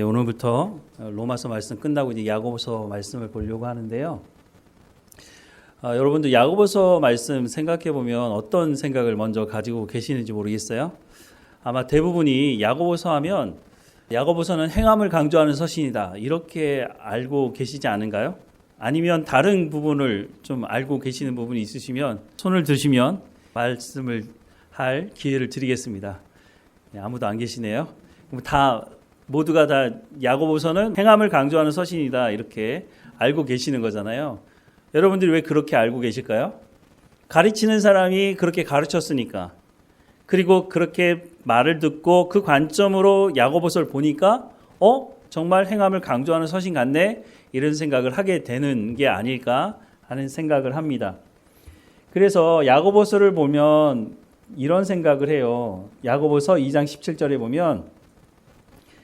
오늘부터 로마서 말씀 끝나고 이제 야고보서 말씀을 보려고 하는데요. 여러분들 야고보서 말씀 생각해 보면 어떤 생각을 먼저 가지고 계시는지 모르겠어요. 아마 대부분이 야고보서 하면 야고보서는 행함을 강조하는 서신이다 이렇게 알고 계시지 않은가요? 아니면 다른 부분을 좀 알고 계시는 부분이 있으시면 손을 드시면 말씀을 할 기회를 드리겠습니다. 아무도 안 계시네요. 모두가 다 야고보서는 행함을 강조하는 서신이다 이렇게 알고 계시는 거잖아요. 여러분들이 왜 그렇게 알고 계실까요? 가르치는 사람이 그렇게 가르쳤으니까, 그리고 그렇게 말을 듣고 그 관점으로 야고보서를 보니까 정말 행함을 강조하는 서신 같네 이런 생각을 하게 되는 게 아닐까 하는 생각을 합니다. 그래서 야고보서를 보면 이런 생각을 해요. 야고보서 2장 17절에 보면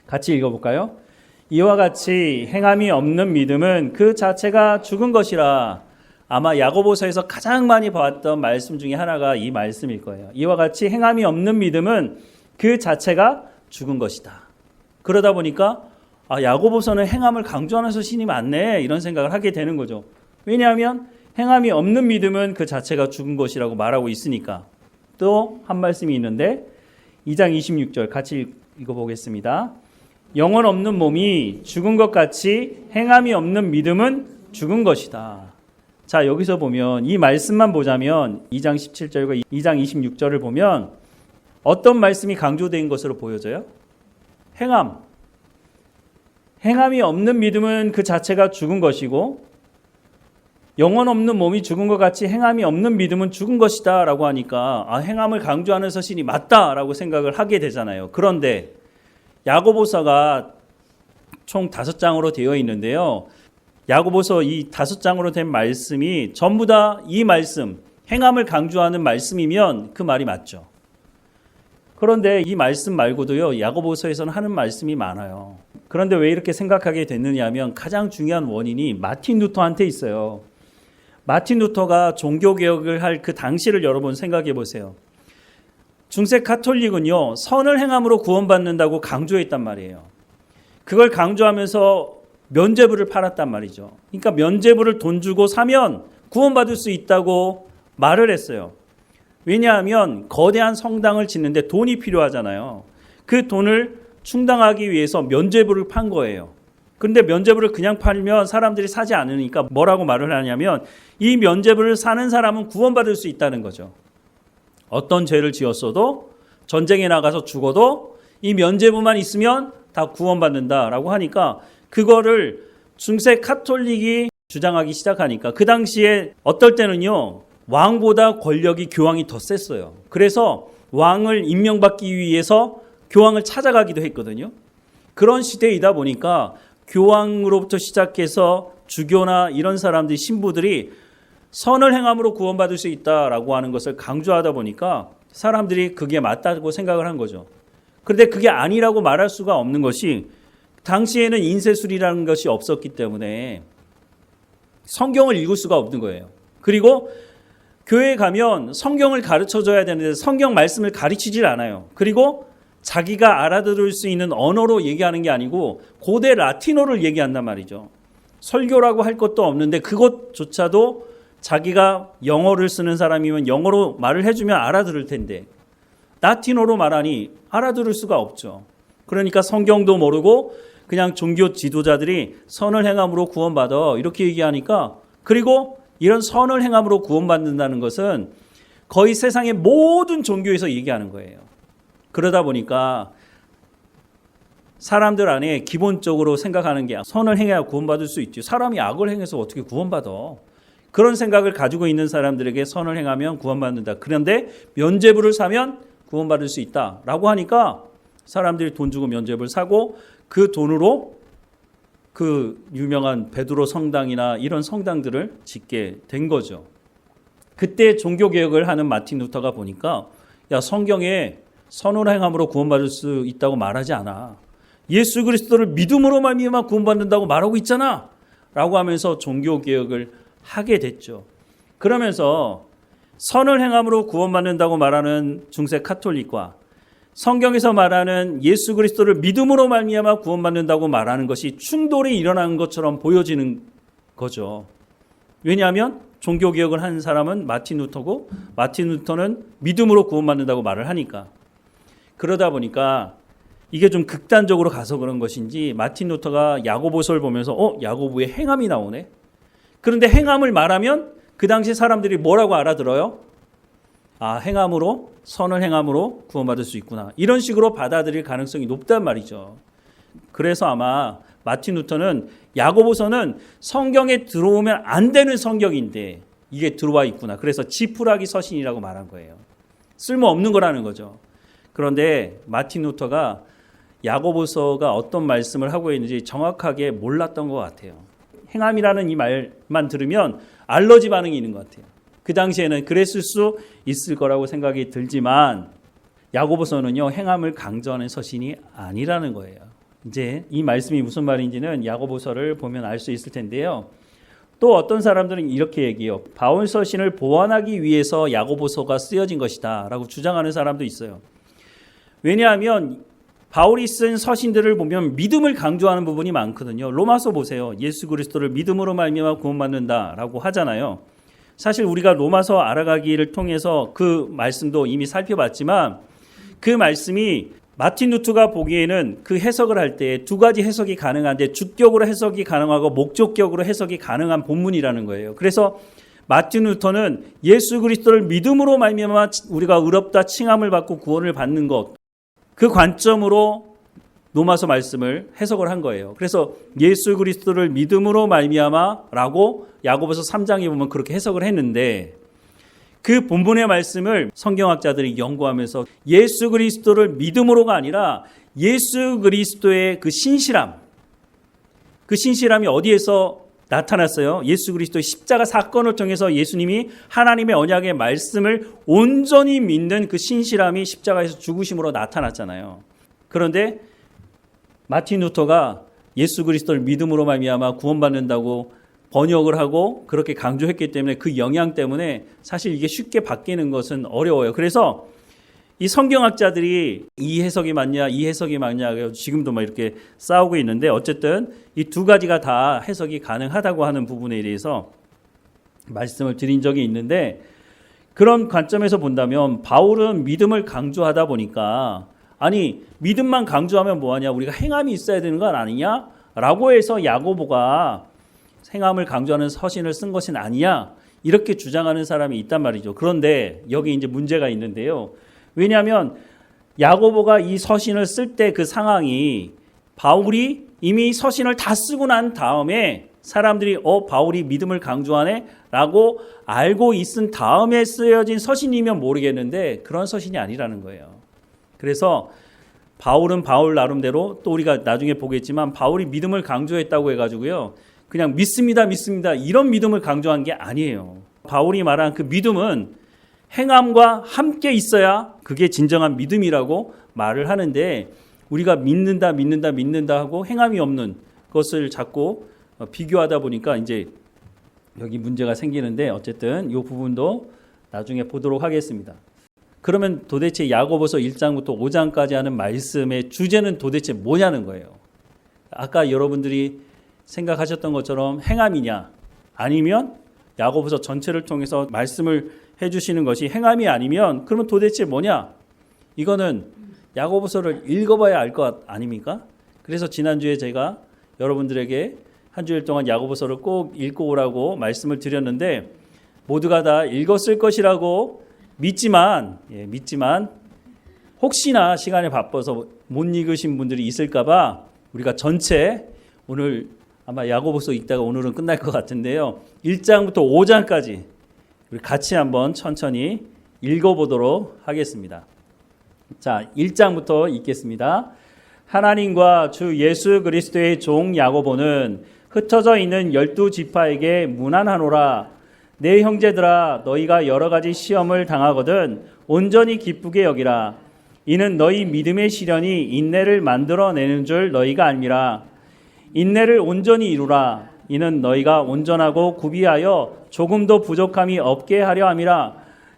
같이 읽어볼까요? 이와 같이 행함이 없는 믿음은 그 자체가 죽은 것이라. 아마 야고보서에서 가장 많이 봤던 말씀 중에 하나가 이 말씀일 거예요. 이와 같이 행함이 없는 믿음은 그 자체가 죽은 것이다. 그러다 보니까 야고보서는 행함을 강조하는 서신이 많네 이런 생각을 하게 되는 거죠. 왜냐하면 행함이 없는 믿음은 그 자체가 죽은 것이라고 말하고 있으니까. 또 한 말씀이 있는데 2장 26절 같이 읽어보겠습니다. 영혼 없는 몸이 죽은 것 같이 행함이 없는 믿음은 죽은 것이다. 자, 여기서 보면 이 말씀만 보자면 2장 17절과 2장 26절을 보면 어떤 말씀이 강조된 것으로 보여져요? 행함이 없는 믿음은 그 자체가 죽은 것이고 영혼 없는 몸이 죽은 것 같이 행함이 없는 믿음은 죽은 것이다 라고 하니까 행함을 강조하는 서신이 맞다라고 생각을 하게 되잖아요. 그런데 야고보서가 총 5장으로 되어 있는데요. 야고보서 이 5장으로 된 말씀이 전부 다 이 말씀, 행함을 강조하는 말씀이면 그 말이 맞죠. 그런데 이 말씀 말고도요, 야고보서에서는 하는 말씀이 많아요. 그런데 왜 이렇게 생각하게 됐느냐 하면 가장 중요한 원인이 마틴 루터한테 있어요. 마틴 루터가 종교개혁을 할 그 당시를 여러분 생각해 보세요. 중세 가톨릭은요, 선을 행함으로 구원받는다고 강조했단 말이에요. 그걸 강조하면서 면죄부를 팔았단 말이죠. 그러니까 면죄부를 돈 주고 사면 구원받을 수 있다고 말을 했어요. 왜냐하면 거대한 성당을 짓는데 돈이 필요하잖아요. 그 돈을 충당하기 위해서 면죄부를 판 거예요. 그런데 면죄부를 그냥 팔면 사람들이 사지 않으니까 뭐라고 말을 하냐면 이 면죄부를 사는 사람은 구원받을 수 있다는 거죠. 어떤 죄를 지었어도 전쟁에 나가서 죽어도 이 면죄부만 있으면 다 구원받는다라고 하니까 그거를 중세 카톨릭이 주장하기 시작하니까 그 당시에 어떨 때는요, 왕보다 권력이 교황이 더 셌어요. 그래서 왕을 임명받기 위해서 교황을 찾아가기도 했거든요. 그런 시대이다 보니까 교황으로부터 시작해서 주교나 이런 사람들이 신부들이 선을 행함으로 구원받을 수 있다라고 하는 것을 강조하다 보니까 사람들이 그게 맞다고 생각을 한 거죠. 그런데 그게 아니라고 말할 수가 없는 것이 당시에는 인쇄술이라는 것이 없었기 때문에 성경을 읽을 수가 없는 거예요. 그리고 교회에 가면 성경을 가르쳐줘야 되는데 성경 말씀을 가르치질 않아요. 그리고 자기가 알아들을 수 있는 언어로 얘기하는 게 아니고 고대 라틴어를 얘기한단 말이죠. 설교라고 할 것도 없는데 그것조차도 자기가 영어를 쓰는 사람이면 영어로 말을 해주면 알아들을 텐데 라틴어로 말하니 알아들을 수가 없죠. 그러니까 성경도 모르고 그냥 종교 지도자들이 선을 행함으로 구원받아 이렇게 얘기하니까, 그리고 이런 선을 행함으로 구원받는다는 것은 거의 세상의 모든 종교에서 얘기하는 거예요. 그러다 보니까 사람들 안에 기본적으로 생각하는 게 선을 행해야 구원받을 수 있지, 사람이 악을 행해서 어떻게 구원받아, 그런 생각을 가지고 있는 사람들에게 선을 행하면 구원받는다. 그런데 면죄부를 사면 구원받을 수 있다라고 하니까 사람들이 돈 주고 면죄부를 사고 그 돈으로 그 유명한 베드로 성당이나 이런 성당들을 짓게 된 거죠. 그때 종교개혁을 하는 마틴 루터가 보니까 성경에 선을 행함으로 구원받을 수 있다고 말하지 않아. 예수 그리스도를 믿음으로 말미암아 구원받는다고 말하고 있잖아 라고 하면서 종교개혁을 하게 됐죠. 그러면서 선을 행함으로 구원받는다고 말하는 중세 카톨릭과 성경에서 말하는 예수 그리스도를 믿음으로 말미암아 구원받는다고 말하는 것이 충돌이 일어나는 것처럼 보여지는 거죠. 왜냐하면 종교개혁을 한 사람은 마틴 루터고 마틴 루터는 믿음으로 구원받는다고 말을 하니까. 그러다 보니까 이게 좀 극단적으로 가서 그런 것인지 마틴 루터가 야고보서를 보면서 야고보에 행함이 나오네. 그런데 행함을 말하면 그 당시 사람들이 뭐라고 알아들어요? 행함으로, 선을 행함으로 구원받을 수 있구나. 이런 식으로 받아들일 가능성이 높단 말이죠. 그래서 아마 마틴 루터는 야고보서는 성경에 들어오면 안 되는 성경인데 이게 들어와 있구나. 그래서 지푸라기 서신이라고 말한 거예요. 쓸모없는 거라는 거죠. 그런데 마틴 루터가 야고보서가 어떤 말씀을 하고 있는지 정확하게 몰랐던 것 같아요. 행함이라는 이 말만 들으면 알러지 반응이 있는 것 같아요. 그 당시에는 그랬을 수 있을 거라고 생각이 들지만 야고보서는요, 행함을 강조하는 서신이 아니라는 거예요. 이제 이 말씀이 무슨 말인지는 야고보서를 보면 알 수 있을 텐데요. 또 어떤 사람들은 이렇게 얘기해요. 바울 서신을 보완하기 위해서 야고보서가 쓰여진 것이다 라고 주장하는 사람도 있어요. 왜냐하면 바울이 쓴 서신들을 보면 믿음을 강조하는 부분이 많거든요. 로마서 보세요. 예수 그리스도를 믿음으로 말미암아 구원받는다라고 하잖아요. 사실 우리가 로마서 알아가기를 통해서 그 말씀도 이미 살펴봤지만 그 말씀이 마틴 루터가 보기에는 그 해석을 할 때 두 가지 해석이 가능한데 주격으로 해석이 가능하고 목적격으로 해석이 가능한 본문이라는 거예요. 그래서 마틴 루터는 예수 그리스도를 믿음으로 말미암아 우리가 의롭다 칭함을 받고 구원을 받는 것, 그 관점으로 로마서 말씀을 해석을 한 거예요. 그래서 예수 그리스도를 믿음으로 말미암아라고 야고보서 3장에 보면 그렇게 해석을 했는데 그 본문의 말씀을 성경학자들이 연구하면서 예수 그리스도를 믿음으로가 아니라 예수 그리스도의 그 신실함, 그 신실함이 어디에서 나타났어요? 예수 그리스도의 십자가 사건을 통해서 예수님이 하나님의 언약의 말씀을 온전히 믿는 그 신실함이 십자가에서 죽으심으로 나타났잖아요. 그런데 마틴 루터가 예수 그리스도를 믿음으로 말미암아 구원받는다고 번역을 하고 그렇게 강조했기 때문에 그 영향 때문에 사실 이게 쉽게 바뀌는 것은 어려워요. 그래서 이 성경학자들이 이 해석이 맞냐, 이 해석이 맞냐, 지금도 막 이렇게 싸우고 있는데 어쨌든 이 두 가지가 다 해석이 가능하다고 하는 부분에 대해서 말씀을 드린 적이 있는데 그런 관점에서 본다면 바울은 믿음을 강조하다 보니까 아니 믿음만 강조하면 뭐하냐, 우리가 행함이 있어야 되는 건 아니냐? 라고 해서 야고보가 행함을 강조하는 서신을 쓴 것은 아니야, 이렇게 주장하는 사람이 있단 말이죠. 그런데 여기 이제 문제가 있는데요. 왜냐하면 야고보가 이 서신을 쓸 때 그 상황이 바울이 이미 서신을 다 쓰고 난 다음에 사람들이 바울이 믿음을 강조하네 라고 알고 있은 다음에 쓰여진 서신이면 모르겠는데 그런 서신이 아니라는 거예요. 그래서 바울은 바울 나름대로, 또 우리가 나중에 보겠지만 바울이 믿음을 강조했다고 해가지고요, 그냥 믿습니다 이런 믿음을 강조한 게 아니에요. 바울이 말한 그 믿음은 행함과 함께 있어야 그게 진정한 믿음이라고 말을 하는데 우리가 믿는다 하고 행함이 없는 것을 자꾸 비교하다 보니까 이제 여기 문제가 생기는데 어쨌든 이 부분도 나중에 보도록 하겠습니다. 그러면 도대체 야고보서 1장부터 5장까지 하는 말씀의 주제는 도대체 뭐냐는 거예요. 아까 여러분들이 생각하셨던 것처럼 행함이냐, 아니면 야고보서 전체를 통해서 말씀을 해주시는 것이 행함이 아니면 그러면 도대체 뭐냐? 이거는 야고보서를 읽어봐야 알 것 아닙니까? 그래서 지난주에 제가 여러분들에게 한 주일 동안 야고보서를 꼭 읽고 오라고 말씀을 드렸는데 모두가 다 읽었을 것이라고 믿지만 혹시나 시간에 바빠서 못 읽으신 분들이 있을까 봐 우리가 전체 오늘 아마 야고보서 읽다가 오늘은 끝날 것 같은데요. 1장부터 5장까지 우리 같이 한번 천천히 읽어보도록 하겠습니다. 자, 1장부터 읽겠습니다. 하나님과 주 예수 그리스도의 종 야고보는 흩어져 있는 12지파에게 문안하노라. 내 형제들아, 너희가 여러 가지 시험을 당하거든 온전히 기쁘게 여기라. 이는 너희 믿음의 시련이 인내를 만들어내는 줄 너희가 알미라. 인내를 온전히 이루라. 이는 너희가 온전하고 구비하여 조금도 부족함이 없게 하려 함이라.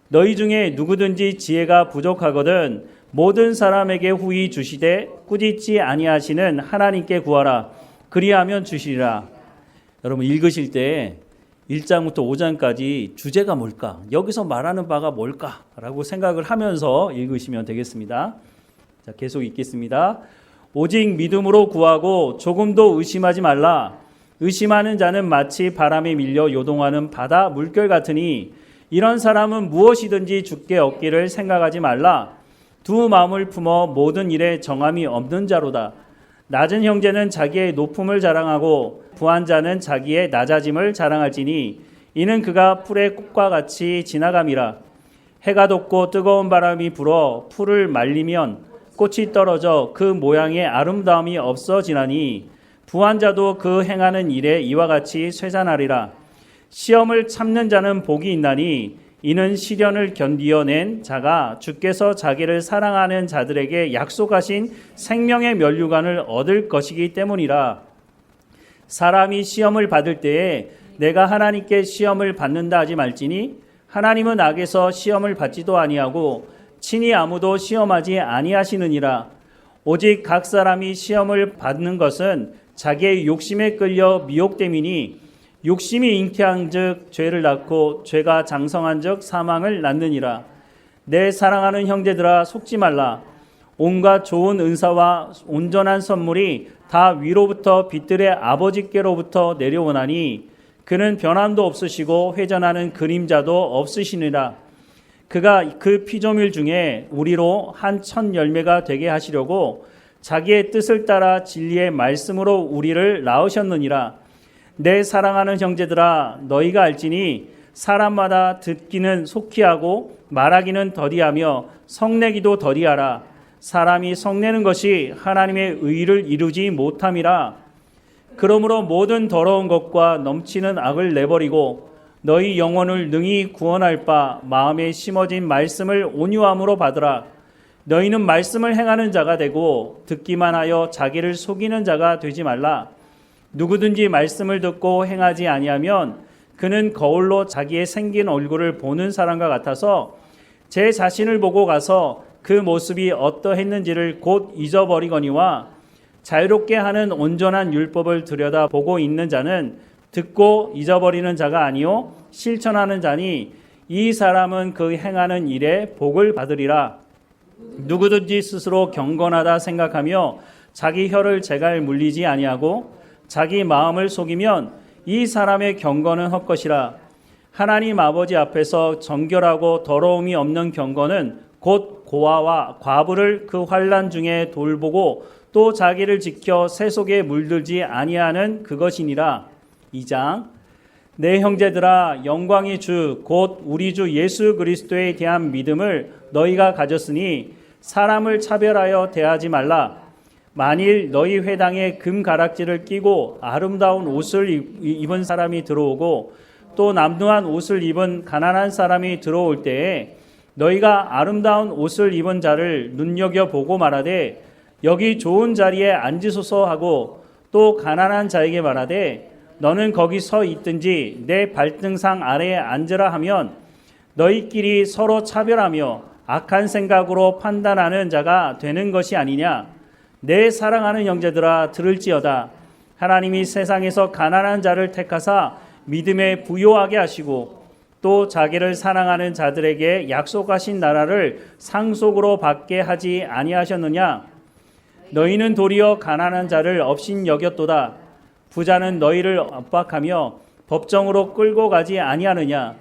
너희 중에 누구든지 지혜가 부족하거든 모든 사람에게 후히 주시되 꾸짖지 아니하시는 하나님께 구하라. 그리하면 주시리라. 여러분 읽으실 때 1장부터 5장까지 주제가 뭘까? 여기서 말하는 바가 뭘까? 라고 생각을 하면서 읽으시면 되겠습니다. 자, 계속 읽겠습니다. 오직 믿음으로 구하고 조금도 의심하지 말라. 의심하는 자는 마치 바람에 밀려 요동하는 바다 물결 같으니 이런 사람은 무엇이든지 주께 얻기를 생각하지 말라. 두 마음을 품어 모든 일에 정함이 없는 자로다. 낮은 형제는 자기의 높음을 자랑하고 부한 자는 자기의 낮아짐을 자랑할지니 이는 그가 풀의 꽃과 같이 지나감이라. 해가 돋고 뜨거운 바람이 불어 풀을 말리면 꽃이 떨어져 그 모양의 아름다움이 없어지나니 부한 자도 그 행하는 일에 이와 같이 쇠잔하리라. 시험을 참는 자는 복이 있나니 이는 시련을 견디어낸 자가 주께서 자기를 사랑하는 자들에게 약속하신 생명의 면류관을 얻을 것이기 때문이라. 사람이 시험을 받을 때에 내가 하나님께 시험을 받는다 하지 말지니 하나님은 악에서 시험을 받지도 아니하고 친히 아무도 시험하지 아니하시느니라. 오직 각 사람이 시험을 받는 것은 자기의 욕심에 끌려 미혹됨이니 욕심이 잉태한즉 죄를 낳고 죄가 장성한즉 사망을 낳느니라. 내 사랑하는 형제들아 속지 말라. 온갖 좋은 은사와 온전한 선물이 다 위로부터 빛들의 아버지께로부터 내려오나니 그는 변함도 없으시고 회전하는 그림자도 없으시니라. 그가 그 피조물 중에 우리로 한 천 열매가 되게 하시려고 자기의 뜻을 따라 진리의 말씀으로 우리를 낳으셨느니라. 내 사랑하는 형제들아 너희가 알지니 사람마다 듣기는 속히 하고 말하기는 더디하며 성내기도 더디하라. 사람이 성내는 것이 하나님의 의를 이루지 못함이라. 그러므로 모든 더러운 것과 넘치는 악을 내버리고 너희 영혼을 능히 구원할 바 마음에 심어진 말씀을 온유함으로 받으라. 너희는 말씀을 행하는 자가 되고 듣기만 하여 자기를 속이는 자가 되지 말라. 누구든지 말씀을 듣고 행하지 아니하면 그는 거울로 자기의 생긴 얼굴을 보는 사람과 같아서 제 자신을 보고 가서 그 모습이 어떠했는지를 곧 잊어버리거니와 자유롭게 하는 온전한 율법을 들여다보고 있는 자는 듣고 잊어버리는 자가 아니요 실천하는 자니 이 사람은 그 행하는 일에 복을 받으리라. 누구든지 스스로 경건하다 생각하며 자기 혀를 제갈 물리지 아니하고 자기 마음을 속이면 이 사람의 경건은 헛것이라. 하나님 아버지 앞에서 정결하고 더러움이 없는 경건은 곧 고아와 과부를 그 환난 중에 돌보고 또 자기를 지켜 새 속에 물들지 아니하는 그것이니라. 2장. 내 형제들아 영광의 주 곧 우리 주 예수 그리스도에 대한 믿음을 너희가 가졌으니 사람을 차별하여 대하지 말라. 만일 너희 회당에 금 가락지를 끼고 아름다운 옷을 입은 사람이 들어오고 또 남루한 옷을 입은 가난한 사람이 들어올 때에 너희가 아름다운 옷을 입은 자를 눈여겨보고 말하되 여기 좋은 자리에 앉으소서 하고 또 가난한 자에게 말하되 너는 거기 서 있든지 내 발등상 아래에 앉으라 하면 너희끼리 서로 차별하며 악한 생각으로 판단하는 자가 되는 것이 아니냐. 내 사랑하는 형제들아 들을지어다. 하나님이 세상에서 가난한 자를 택하사 믿음에 부요하게 하시고 또 자기를 사랑하는 자들에게 약속하신 나라를 상속으로 받게 하지 아니하셨느냐. 너희는 도리어 가난한 자를 업신 여겼도다. 부자는 너희를 압박하며 법정으로 끌고 가지 아니하느냐.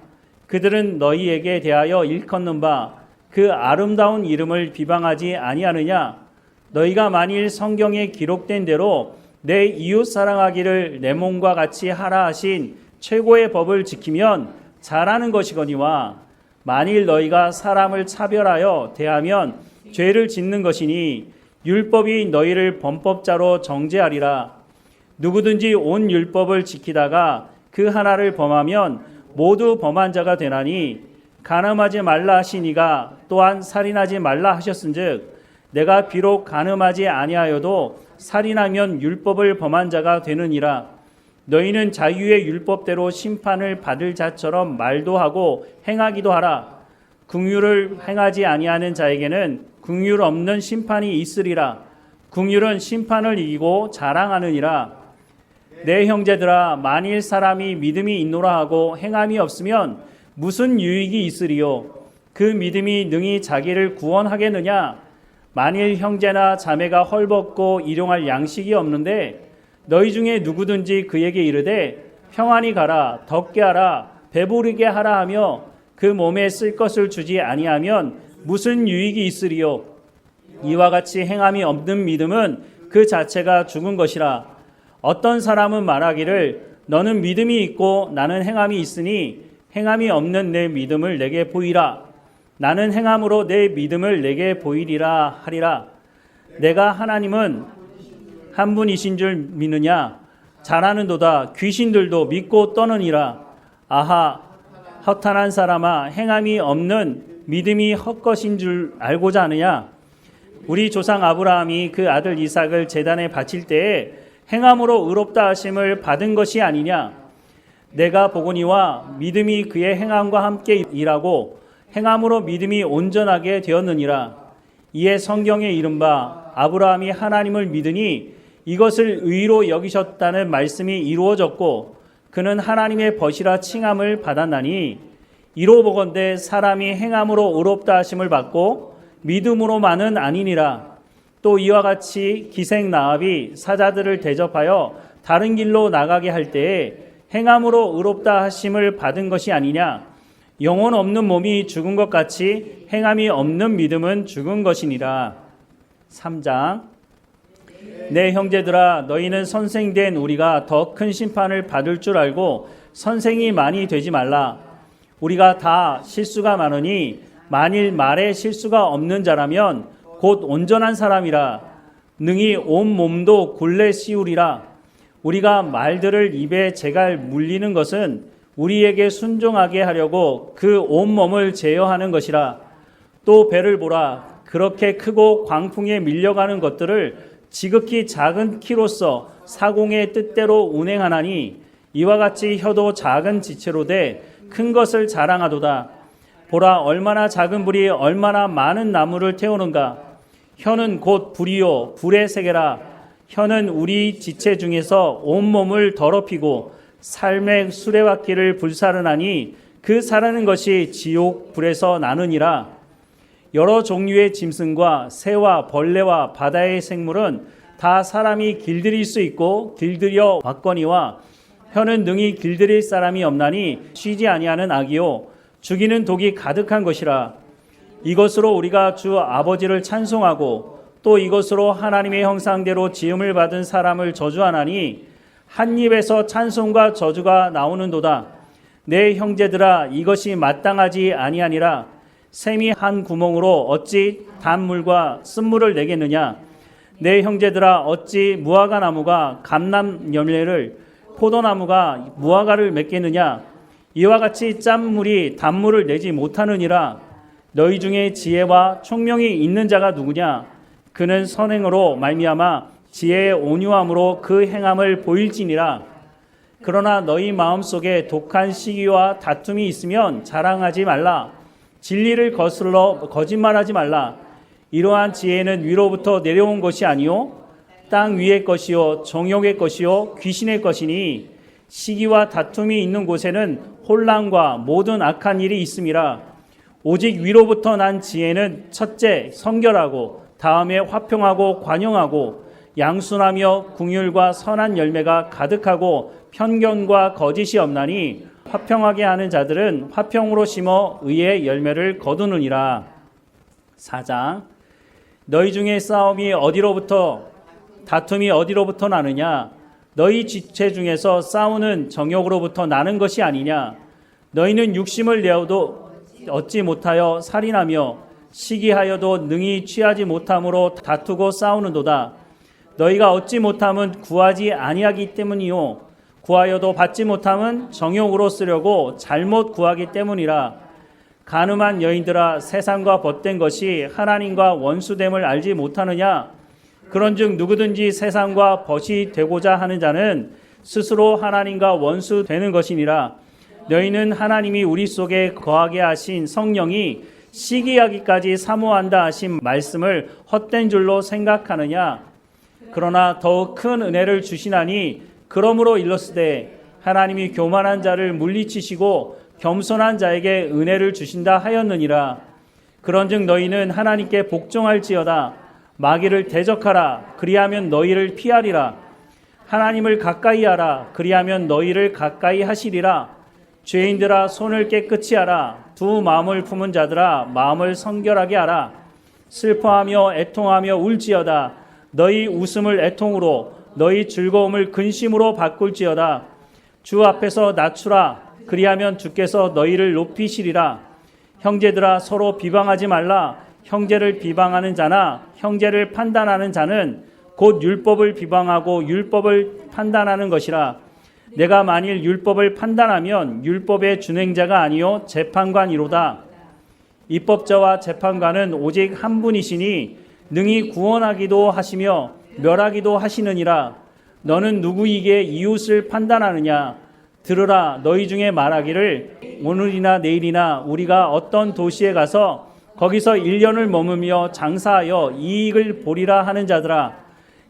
그들은 너희에게 대하여 일컫는 바 그 아름다운 이름을 비방하지 아니하느냐. 너희가 만일 성경에 기록된 대로 내 이웃 사랑하기를 내 몸과 같이 하라 하신 최고의 법을 지키면 잘하는 것이거니와 만일 너희가 사람을 차별하여 대하면 죄를 짓는 것이니 율법이 너희를 범법자로 정죄하리라. 누구든지 온 율법을 지키다가 그 하나를 범하면 모두 범한 자가 되나니 간음하지 말라 하시니가 또한 살인하지 말라 하셨은즉 내가 비록 간음하지 아니하여도 살인하면 율법을 범한 자가 되느니라. 너희는 자유의 율법대로 심판을 받을 자처럼 말도 하고 행하기도 하라. 긍휼을 행하지 아니하는 자에게는 긍휼 없는 심판이 있으리라. 긍휼은 심판을 이기고 자랑하느니라. 내 형제들아, 만일 사람이 믿음이 있노라 하고 행함이 없으면 무슨 유익이 있으리요? 그 믿음이 능히 자기를 구원하겠느냐? 만일 형제나 자매가 헐벗고 일용할 양식이 없는데 너희 중에 누구든지 그에게 이르되 평안히 가라, 덥게 하라, 배부르게 하라 하며 그 몸에 쓸 것을 주지 아니하면 무슨 유익이 있으리요? 이와 같이 행함이 없는 믿음은 그 자체가 죽은 것이라. 어떤 사람은 말하기를 너는 믿음이 있고 나는 행함이 있으니 행함이 없는 내 믿음을 내게 보이라. 나는 행함으로 내 믿음을 내게 보이리라 하리라. 내가 하나님은 한 분이신 줄 믿느냐? 잘하는도다. 귀신들도 믿고 떠느니라. 아하, 허탄한 사람아, 행함이 없는 믿음이 헛것인 줄 알고자 하느냐? 우리 조상 아브라함이 그 아들 이삭을 제단에 바칠 때에 행함으로 의롭다 하심을 받은 것이 아니냐? 내가 보거니와 믿음이 그의 행함과 함께 일하고 행함으로 믿음이 온전하게 되었느니라. 이에 성경에 이른바 아브라함이 하나님을 믿으니 이것을 의로 여기셨다는 말씀이 이루어졌고 그는 하나님의 벗이라 칭함을 받았나니, 이로 보건대 사람이 행함으로 의롭다 하심을 받고 믿음으로만은 아니니라. 또 이와 같이 기생 나합이 사자들을 대접하여 다른 길로 나가게 할 때에 행함으로 의롭다 하심을 받은 것이 아니냐? 영혼 없는 몸이 죽은 것 같이 행함이 없는 믿음은 죽은 것이니라. 3장. 내 형제들아, 너희는 선생된 우리가 더 큰 심판을 받을 줄 알고 선생이 많이 되지 말라. 우리가 다 실수가 많으니 만일 말에 실수가 없는 자라면 곧 온전한 사람이라. 능히 온 몸도 굴레 씌우리라. 우리가 말들을 입에 재갈 물리는 것은 우리에게 순종하게 하려고 그 온몸을 제어하는 것이라. 또 배를 보라. 그렇게 크고 광풍에 밀려가는 것들을 지극히 작은 키로서 사공의 뜻대로 운행하나니, 이와 같이 혀도 작은 지체로 돼 큰 것을 자랑하도다. 보라, 얼마나 작은 불이 얼마나 많은 나무를 태우는가. 혀는 곧 불이요 불의 세계라. 혀는 우리 지체 중에서 온몸을 더럽히고 삶의 수레바퀴를 불사르나니 그 사르는 것이 지옥 불에서 나느니라. 여러 종류의 짐승과 새와 벌레와 바다의 생물은 다 사람이 길들일 수 있고 길들여 왔거니와 혀는 능히 길들일 사람이 없나니 쉬지 아니하는 악이요 죽이는 독이 가득한 것이라. 이것으로 우리가 주 아버지를 찬송하고 또 이것으로 하나님의 형상대로 지음을 받은 사람을 저주하나니 한 입에서 찬송과 저주가 나오는도다. 내 형제들아, 이것이 마땅하지 아니하니라. 샘이 한 구멍으로 어찌 단물과 쓴물을 내겠느냐? 내 형제들아, 어찌 무화과 나무가 감람 열매를 포도나무가 무화과를 맺겠느냐? 이와 같이 짠물이 단물을 내지 못하느니라. 너희 중에 지혜와 총명이 있는 자가 누구냐? 그는 선행으로 말미암아 지혜의 온유함으로 그 행함을 보일지니라. 그러나 너희 마음속에 독한 시기와 다툼이 있으면 자랑하지 말라. 진리를 거슬러 거짓말하지 말라. 이러한 지혜는 위로부터 내려온 것이 아니요 땅 위의 것이요 정욕의 것이요 귀신의 것이니, 시기와 다툼이 있는 곳에는 혼란과 모든 악한 일이 있음이라. 오직 위로부터 난 지혜는 첫째 성결하고 다음에 화평하고 관용하고 양순하며 긍휼과 선한 열매가 가득하고 편견과 거짓이 없나니, 화평하게 하는 자들은 화평으로 심어 의의 열매를 거두느니라. 4장. 너희 중에 다툼이 어디로부터 나느냐? 너희 지체 중에서 싸우는 정욕으로부터 나는 것이 아니냐? 너희는 육심을 내어도 얻지 못하여 살인하며 시기하여도 능히 취하지 못함으로 다투고 싸우는도다. 너희가 얻지 못함은 구하지 아니하기 때문이요 구하여도 받지 못함은 정욕으로 쓰려고 잘못 구하기 때문이라. 간음한 여인들아, 세상과 벗된 것이 하나님과 원수됨을 알지 못하느냐? 그런즉 누구든지 세상과 벗이 되고자 하는 자는 스스로 하나님과 원수 되는 것이니라. 너희는 하나님이 우리 속에 거하게 하신 성령이 시기하기까지 사모한다 하신 말씀을 헛된 줄로 생각하느냐? 그러나 더욱 큰 은혜를 주시나니 그러므로 일렀으되 하나님이 교만한 자를 물리치시고 겸손한 자에게 은혜를 주신다 하였느니라. 그런즉 너희는 하나님께 복종할지어다. 마귀를 대적하라. 그리하면 너희를 피하리라. 하나님을 가까이 하라. 그리하면 너희를 가까이 하시리라. 죄인들아 손을 깨끗이 하라. 두 마음을 품은 자들아 마음을 성결하게 하라. 슬퍼하며 애통하며 울지어다. 너희 웃음을 애통으로 너희 즐거움을 근심으로 바꿀지어다. 주 앞에서 낮추라. 그리하면 주께서 너희를 높이시리라. 형제들아 서로 비방하지 말라. 형제를 비방하는 자나 형제를 판단하는 자는 곧 율법을 비방하고 율법을 판단하는 것이라. 내가 만일 율법을 판단하면 율법의 준행자가 아니요 재판관이로다. 입법자와 재판관은 오직 한 분이시니 능히 구원하기도 하시며 멸하기도 하시느니라. 너는 누구에게 이웃을 판단하느냐? 들으라. 너희 중에 말하기를 오늘이나 내일이나 우리가 어떤 도시에 가서 거기서 1년을 머무며 장사하여 이익을 보리라 하는 자들아,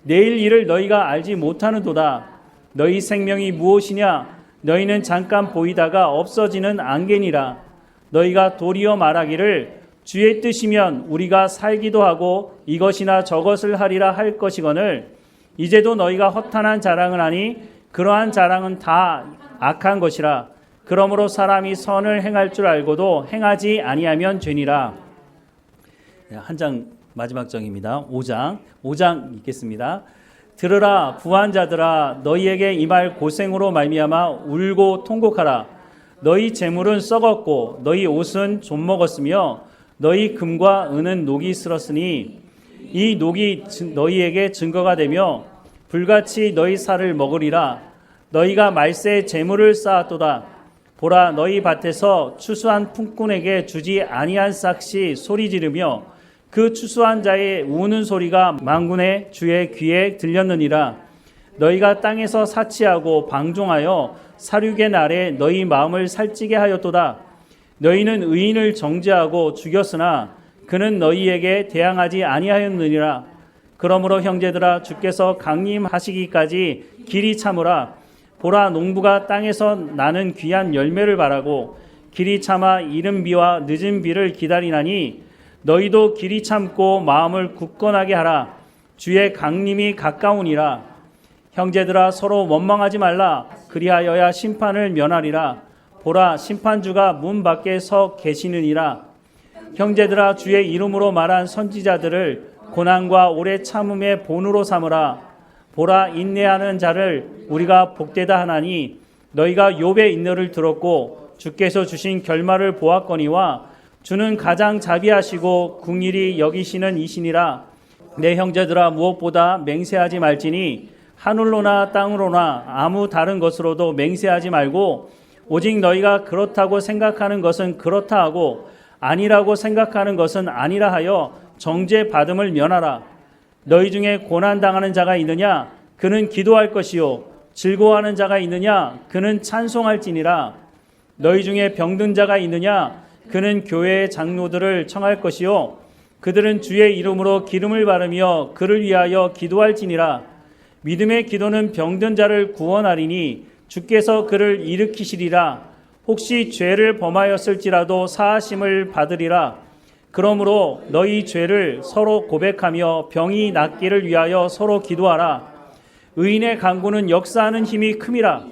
내일 일을 너희가 알지 못하는도다. 너희 생명이 무엇이냐? 너희는 잠깐 보이다가 없어지는 안개니라. 너희가 도리어 말하기를 주의 뜻이면 우리가 살기도 하고 이것이나 저것을 하리라 할 것이거늘 이제도 너희가 허탄한 자랑을 하니 그러한 자랑은 다 악한 것이라. 그러므로 사람이 선을 행할 줄 알고도 행하지 아니하면 죄니라. 한 장 마지막 장입니다. 5장 읽겠습니다. 들으라 부한 자들아 너희에게 임할 고생으로 말미암아 울고 통곡하라. 너희 재물은 썩었고 너희 옷은 좀 먹었으며 너희 금과 은은 녹이 슬었으니 이 녹이 너희에게 증거가 되며 불같이 너희 살을 먹으리라. 너희가 말세에 재물을 쌓았도다. 보라 너희 밭에서 추수한 품꾼에게 주지 아니한 싹시 소리 지르며 그 추수한 자의 우는 소리가 만군의 주의 귀에 들렸느니라. 너희가 땅에서 사치하고 방종하여 사륙의 날에 너희 마음을 살찌게 하였도다. 너희는 의인을 정죄하고 죽였으나 그는 너희에게 대항하지 아니하였느니라. 그러므로 형제들아 주께서 강림하시기까지 길이 참으라. 보라 농부가 땅에서 나는 귀한 열매를 바라고 길이 참아 이른 비와 늦은 비를 기다리나니 너희도 길이 참고 마음을 굳건하게 하라. 주의 강림이 가까우니라. 형제들아 서로 원망하지 말라. 그리하여야 심판을 면하리라. 보라 심판주가 문 밖에 서 계시느니라. 형제들아 주의 이름으로 말한 선지자들을 고난과 오래 참음의 본으로 삼으라. 보라 인내하는 자를 우리가 복되다 하나니 너희가 욥의 인내를 들었고 주께서 주신 결말을 보았거니와 주는 가장 자비하시고 궁일이 여기시는 이시니라. 내 형제들아 무엇보다 맹세하지 말지니 하늘로나 땅으로나 아무 다른 것으로도 맹세하지 말고 오직 너희가 그렇다고 생각하는 것은 그렇다 하고 아니라고 생각하는 것은 아니라 하여 정죄받음을 면하라. 너희 중에 고난당하는 자가 있느냐? 그는 기도할 것이요 즐거워하는 자가 있느냐? 그는 찬송할지니라. 너희 중에 병든 자가 있느냐? 그는 교회의 장로들을 청할 것이요 그들은 주의 이름으로 기름을 바르며 그를 위하여 기도할지니라. 믿음의 기도는 병든 자를 구원하리니 주께서 그를 일으키시리라. 혹시 죄를 범하였을지라도 사하심을 받으리라. 그러므로 너희 죄를 서로 고백하며 병이 낫기를 위하여 서로 기도하라. 의인의 간구는 역사하는 힘이 큼이라.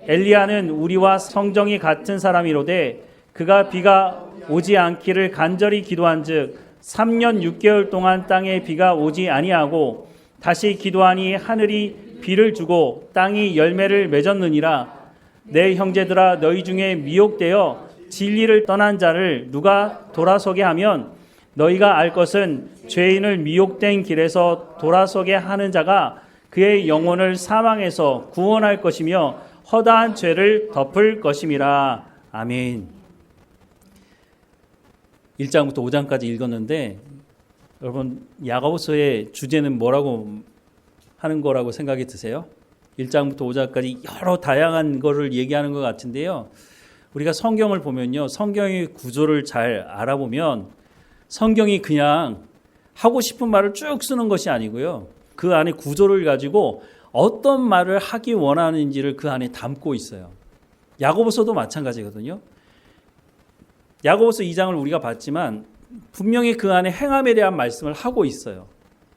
엘리야는 우리와 성정이 같은 사람이로되 그가 비가 오지 않기를 간절히 기도한즉 3년 6개월 동안 땅에 비가 오지 아니하고 다시 기도하니 하늘이 비를 주고 땅이 열매를 맺었느니라. 내 형제들아 너희 중에 미혹되어 진리를 떠난 자를 누가 돌아서게 하면 너희가 알 것은 죄인을 미혹된 길에서 돌아서게 하는 자가 그의 영혼을 사망에서 구원할 것이며 허다한 죄를 덮을 것임이라. 아멘. 1장부터 5장까지 읽었는데 여러분 야고보서의 주제는 뭐라고 하는 거라고 생각이 드세요? 1장부터 5장까지 여러 다양한 거를 얘기하는 것 같은데요. 우리가 성경을 보면요, 성경의 구조를 잘 알아보면 성경이 그냥 하고 싶은 말을 쭉 쓰는 것이 아니고요, 그 안에 구조를 가지고 어떤 말을 하기 원하는지를 그 안에 담고 있어요. 야고보서도 마찬가지거든요. 야고보서 2장을 우리가 봤지만 분명히 그 안에 행함에 대한 말씀을 하고 있어요.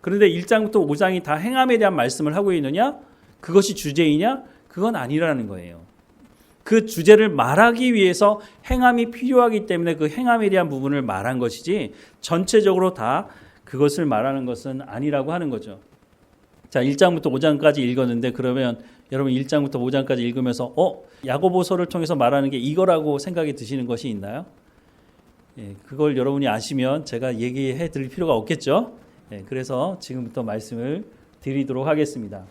그런데 1장부터 5장이 다 행함에 대한 말씀을 하고 있느냐? 그것이 주제이냐? 그건 아니라는 거예요. 그 주제를 말하기 위해서 행함이 필요하기 때문에 그 행함에 대한 부분을 말한 것이지 전체적으로 다 그것을 말하는 것은 아니라고 하는 거죠. 자, 1장부터 5장까지 읽었는데 그러면 여러분 1장부터 5장까지 읽으면서 야고보서를 통해서 말하는 게 이거라고 생각이 드시는 것이 있나요? 예, 그걸 여러분이 아시면 제가 얘기해 드릴 필요가 없겠죠. 예, 그래서 지금부터 말씀을 드리도록 하겠습니다.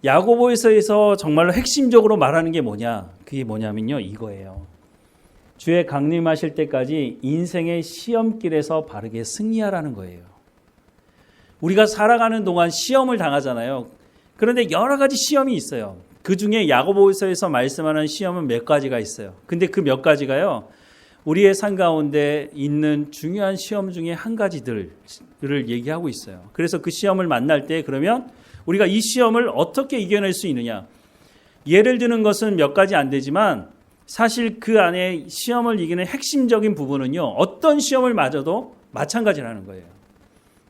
야고보서에서 정말로 핵심적으로 말하는 게 뭐냐? 그게 뭐냐면요, 이거예요. 주의 강림하실 때까지 인생의 시험길에서 바르게 승리하라는 거예요. 우리가 살아가는 동안 시험을 당하잖아요. 그런데 여러 가지 시험이 있어요. 그 중에 야고보서에서 말씀하는 시험은 몇 가지가 있어요. 근데 그 몇 가지가요, 우리의 삶 가운데 있는 중요한 시험 중에 한 가지들을 얘기하고 있어요. 그래서 그 시험을 만날 때 그러면 우리가 이 시험을 어떻게 이겨낼 수 있느냐. 예를 드는 것은 몇 가지 안 되지만 사실 그 안에 시험을 이기는 핵심적인 부분은요, 어떤 시험을 맞아도 마찬가지라는 거예요.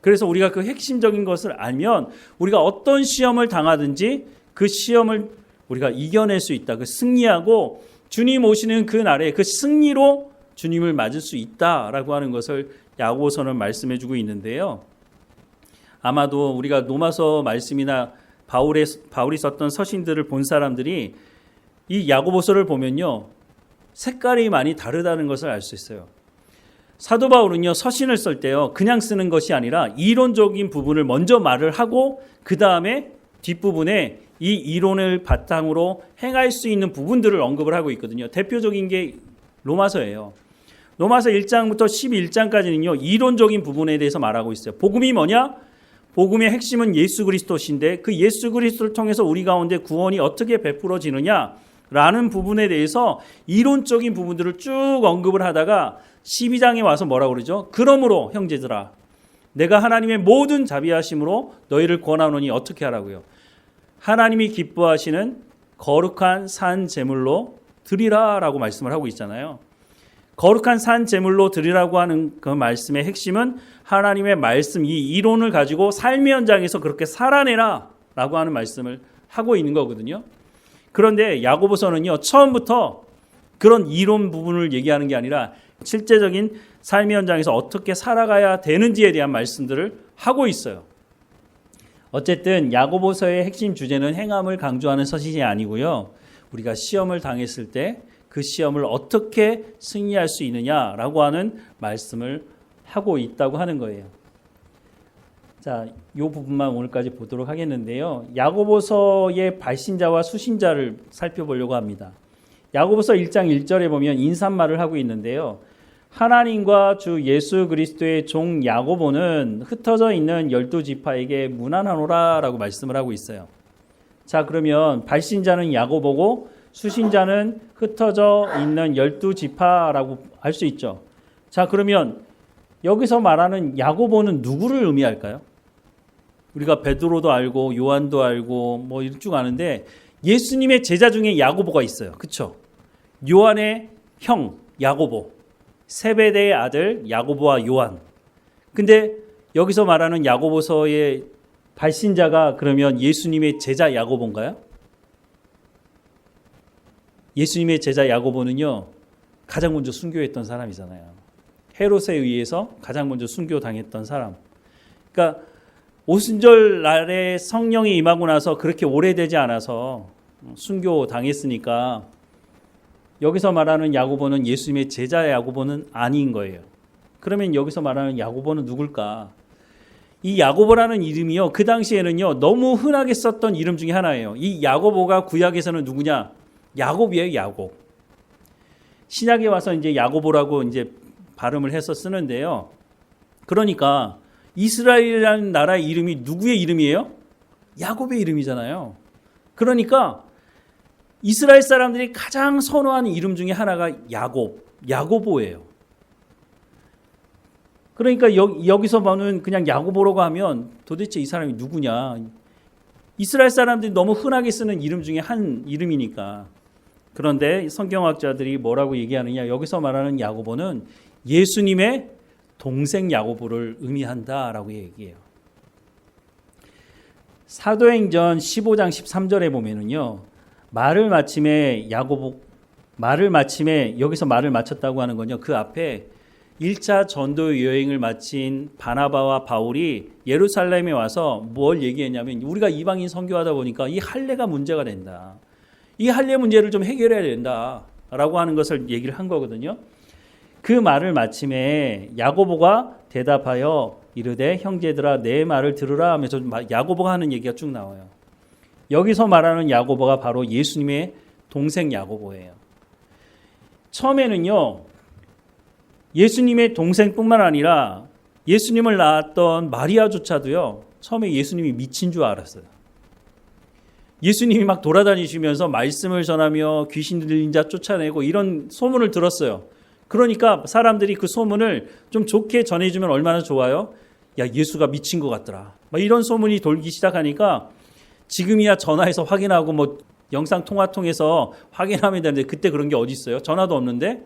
그래서 우리가 그 핵심적인 것을 알면 우리가 어떤 시험을 당하든지 그 시험을 우리가 이겨낼 수 있다. 그 승리하고 주님 오시는 그 날에 그 승리로 주님을 맞을 수 있다라고 하는 것을 야고보서는 말씀해 주고 있는데요. 아마도 우리가 로마서 말씀이나 바울이 썼던 서신들을 본 사람들이 이 야고보서를 보면요, 색깔이 많이 다르다는 것을 알 수 있어요. 사도 바울은요, 서신을 쓸 때요, 그냥 쓰는 것이 아니라 이론적인 부분을 먼저 말을 하고 그 다음에 뒷부분에 이 이론을 바탕으로 행할 수 있는 부분들을 언급을 하고 있거든요. 대표적인 게 로마서예요. 로마서 1장부터 11장까지는요, 이론적인 부분에 대해서 말하고 있어요. 복음이 뭐냐? 복음의 핵심은 예수 그리스도신데 그 예수 그리스도를 통해서 우리 가운데 구원이 어떻게 베풀어지느냐라는 부분에 대해서 이론적인 부분들을 쭉 언급을 하다가 12장에 와서 뭐라고 그러죠? 그러므로 형제들아, 내가 하나님의 모든 자비하심으로 너희를 권하노니 어떻게 하라고요? 하나님이 기뻐하시는 거룩한 산 제물로 드리라라고 말씀을 하고 있잖아요. 거룩한 산 제물로 드리라고 하는 그 말씀의 핵심은 하나님의 말씀, 이 이론을 가지고 삶의 현장에서 그렇게 살아내라 라고 하는 말씀을 하고 있는 거거든요. 그런데 야고보서는요, 처음부터 그런 이론 부분을 얘기하는 게 아니라 실제적인 삶의 현장에서 어떻게 살아가야 되는지에 대한 말씀들을 하고 있어요. 어쨌든 야고보서의 핵심 주제는 행함을 강조하는 서신이 아니고요, 우리가 시험을 당했을 때 그 시험을 어떻게 승리할 수 있느냐라고 하는 말씀을 하고 있다고 하는 거예요. 자, 이 부분만 오늘까지 보도록 하겠는데요. 야고보서의 발신자와 수신자를 살펴보려고 합니다. 야고보서 1장 1절에 보면 인사말을 하고 있는데요. 하나님과 주 예수 그리스도의 종 야고보는 흩어져 있는 12지파에게 문안하노라 라고 말씀을 하고 있어요. 자, 그러면 발신자는 야고보고 수신자는 흩어져 있는 12지파라고 할 수 있죠. 자, 그러면 여기서 말하는 야고보는 누구를 의미할까요? 우리가 베드로도 알고 요한도 알고 뭐 쭉 아는데 예수님의 제자 중에 야고보가 있어요. 그렇죠? 요한의 형 야고보, 세베대의 아들 야고보와 요한. 근데 여기서 말하는 야고보서의 발신자가 그러면 예수님의 제자 야고보인가요? 예수님의 제자 야고보는요, 가장 먼저 순교했던 사람이잖아요. 헤롯에 의해서 가장 먼저 순교당했던 사람. 그러니까 오순절 날에 성령이 임하고 나서 그렇게 오래되지 않아서 순교당했으니까 여기서 말하는 야고보는 예수님의 제자 야고보는 아닌 거예요. 그러면 여기서 말하는 야고보는 누굴까? 이 야고보라는 이름이요, 그 당시에는요, 너무 흔하게 썼던 이름 중에 하나예요. 이 야고보가 구약에서는 누구냐? 야곱이에요, 야곱. 신약에 와서 이제 야고보라고 이제 발음을 해서 쓰는데요. 그러니까 이스라엘이라는 나라의 이름이 누구의 이름이에요? 야곱의 이름이잖아요. 그러니까 이스라엘 사람들이 가장 선호하는 이름 중에 하나가 야고보예요. 그러니까 여기서 보는 그냥 야고보라고 하면 도대체 이 사람이 누구냐. 이스라엘 사람들이 너무 흔하게 쓰는 이름 중에 한 이름이니까. 그런데 성경학자들이 뭐라고 얘기하느냐. 여기서 말하는 야고보는 예수님의 동생 야고보를 의미한다라고 얘기해요. 사도행전 15장 13절에 보면은요. 말을 마침에 여기서 말을 마쳤다고 하는 건요. 그 앞에 1차 전도 여행을 마친 바나바와 바울이 예루살렘에 와서 뭘 얘기했냐면 우리가 이방인 선교하다 보니까 이 할례가 문제가 된다. 이 할례 문제를 좀 해결해야 된다라고 하는 것을 얘기를 한 거거든요. 그 말을 마침에 야고보가 대답하여 이르되 형제들아 내 말을 들으라 하면서 야고보가 하는 얘기가 쭉 나와요. 여기서 말하는 야고보가 바로 예수님의 동생 야고보예요. 처음에는요. 예수님의 동생뿐만 아니라 예수님을 낳았던 마리아조차도요. 처음에 예수님이 미친 줄 알았어요. 예수님이 막 돌아다니시면서 말씀을 전하며 귀신 들린 자 쫓아내고 이런 소문을 들었어요. 그러니까 사람들이 그 소문을 좀 좋게 전해주면 얼마나 좋아요? 야, 예수가 미친 것 같더라. 막 이런 소문이 돌기 시작하니까 지금이야 전화해서 확인하고 뭐 영상 통화 통해서 확인하면 되는데 그때 그런 게 어디 있어요? 전화도 없는데.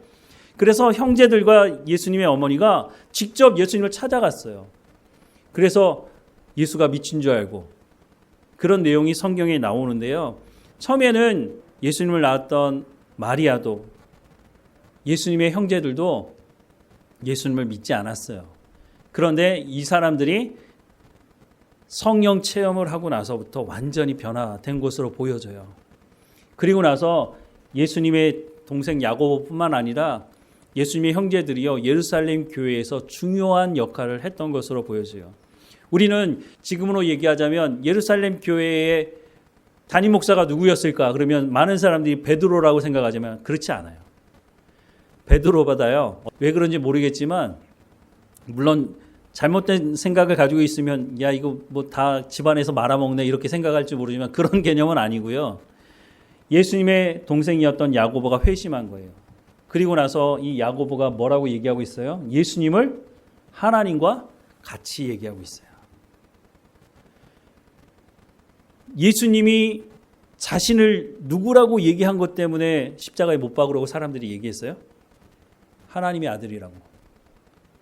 그래서 형제들과 예수님의 어머니가 직접 예수님을 찾아갔어요. 그래서 예수가 미친 줄 알고 그런 내용이 성경에 나오는데요. 처음에는 예수님을 낳았던 마리아도 예수님의 형제들도 예수님을 믿지 않았어요. 그런데 이 사람들이 성령 체험을 하고 나서부터 완전히 변화된 것으로 보여져요. 그리고 나서 예수님의 동생 야고보뿐만 아니라 예수님의 형제들이요 예루살렘 교회에서 중요한 역할을 했던 것으로 보여져요. 우리는 지금으로 얘기하자면 예루살렘 교회의 담임 목사가 누구였을까? 그러면 많은 사람들이 베드로라고 생각하지만 그렇지 않아요. 베드로보다요. 왜 그런지 모르겠지만 물론 잘못된 생각을 가지고 있으면 야 이거 뭐 다 집안에서 말아먹네 이렇게 생각할지 모르지만 그런 개념은 아니고요. 예수님의 동생이었던 야고보가 회심한 거예요. 그리고 나서 이 야고보가 뭐라고 얘기하고 있어요? 예수님을 하나님과 같이 얘기하고 있어요. 예수님이 자신을 누구라고 얘기한 것 때문에 십자가에 못 박으라고 사람들이 얘기했어요? 하나님의 아들이라고.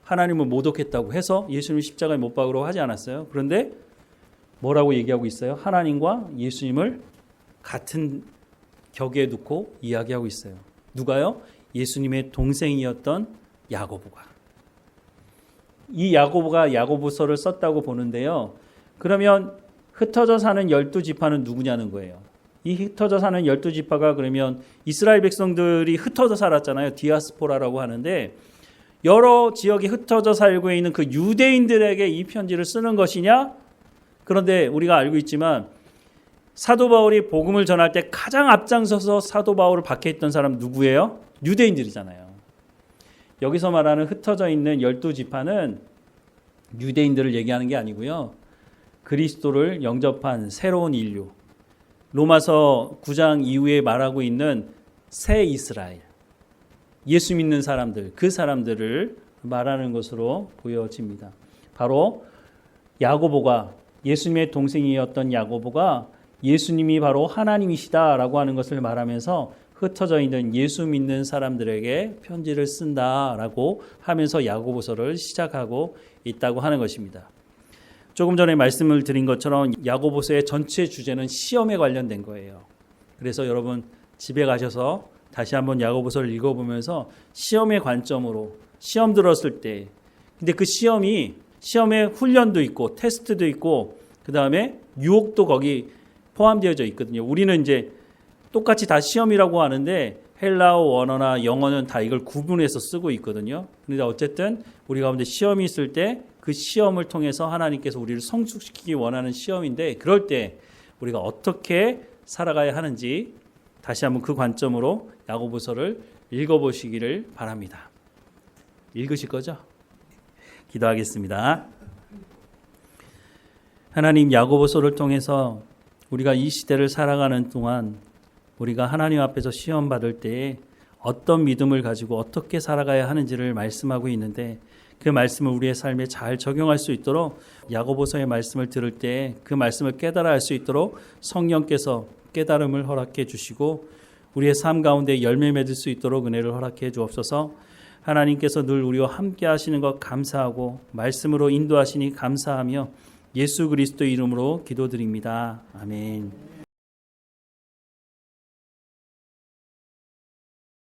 하나님을 모독했다고 해서 예수님을 십자가에 못 박으라고 하지 않았어요? 그런데 뭐라고 얘기하고 있어요? 하나님과 예수님을 같은 격에 놓고 이야기하고 있어요. 누가요? 예수님의 동생이었던 야고보가. 이 야고보가 야고보서를 썼다고 보는데요. 그러면 흩어져 사는 12지파는 누구냐는 거예요. 이 흩어져 사는 12지파가 그러면 이스라엘 백성들이 흩어져 살았잖아요. 디아스포라라고 하는데 여러 지역에 흩어져 살고 있는 그 유대인들에게 이 편지를 쓰는 것이냐? 그런데 우리가 알고 있지만 사도 바울이 복음을 전할 때 가장 앞장서서 사도 바울을 박해했던 사람 누구예요? 유대인들이잖아요. 여기서 말하는 흩어져 있는 12지파는 유대인들을 얘기하는 게 아니고요. 그리스도를 영접한 새로운 인류. 로마서 9장 이후에 말하고 있는 새 이스라엘. 예수 믿는 사람들, 그 사람들을 말하는 것으로 보여집니다. 바로 야고보가 예수님의 동생이었던 야고보가 예수님이 바로 하나님이시다라고 하는 것을 말하면서 흩어져 있는 예수 믿는 사람들에게 편지를 쓴다라고 하면서 야고보서를 시작하고 있다고 하는 것입니다. 조금 전에 말씀을 드린 것처럼 야고보서의 전체 주제는 시험에 관련된 거예요. 그래서 여러분 집에 가셔서 다시 한번 야고보서를 읽어보면서 시험의 관점으로 시험 들었을 때 근데 그 시험에 훈련도 있고 테스트도 있고 그 다음에 유혹도 거기 포함되어져 있거든요. 우리는 이제 똑같이 다 시험이라고 하는데 헬라어 원어나 영어는 다 이걸 구분해서 쓰고 있거든요. 그런데 어쨌든 우리 가운데 시험이 있을 때 그 시험을 통해서 하나님께서 우리를 성숙시키기 원하는 시험인데 그럴 때 우리가 어떻게 살아가야 하는지 다시 한번 그 관점으로 야고보서를 읽어보시기를 바랍니다. 읽으실 거죠? 기도하겠습니다. 하나님, 야고보서를 통해서 우리가 이 시대를 살아가는 동안 우리가 하나님 앞에서 시험 받을 때에 어떤 믿음을 가지고 어떻게 살아가야 하는지를 말씀하고 있는데, 그 말씀을 우리의 삶에 잘 적용할 수 있도록 야고보서의 말씀을 들을 때 그 말씀을 깨달아 알 수 있도록 성령께서 깨달음을 허락해 주시고 우리의 삶 가운데 열매 맺을 수 있도록 은혜를 허락해 주옵소서. 하나님께서 늘 우리와 함께 하시는 것 감사하고 말씀으로 인도하시니 감사하며 예수 그리스도 이름으로 기도드립니다. 아멘.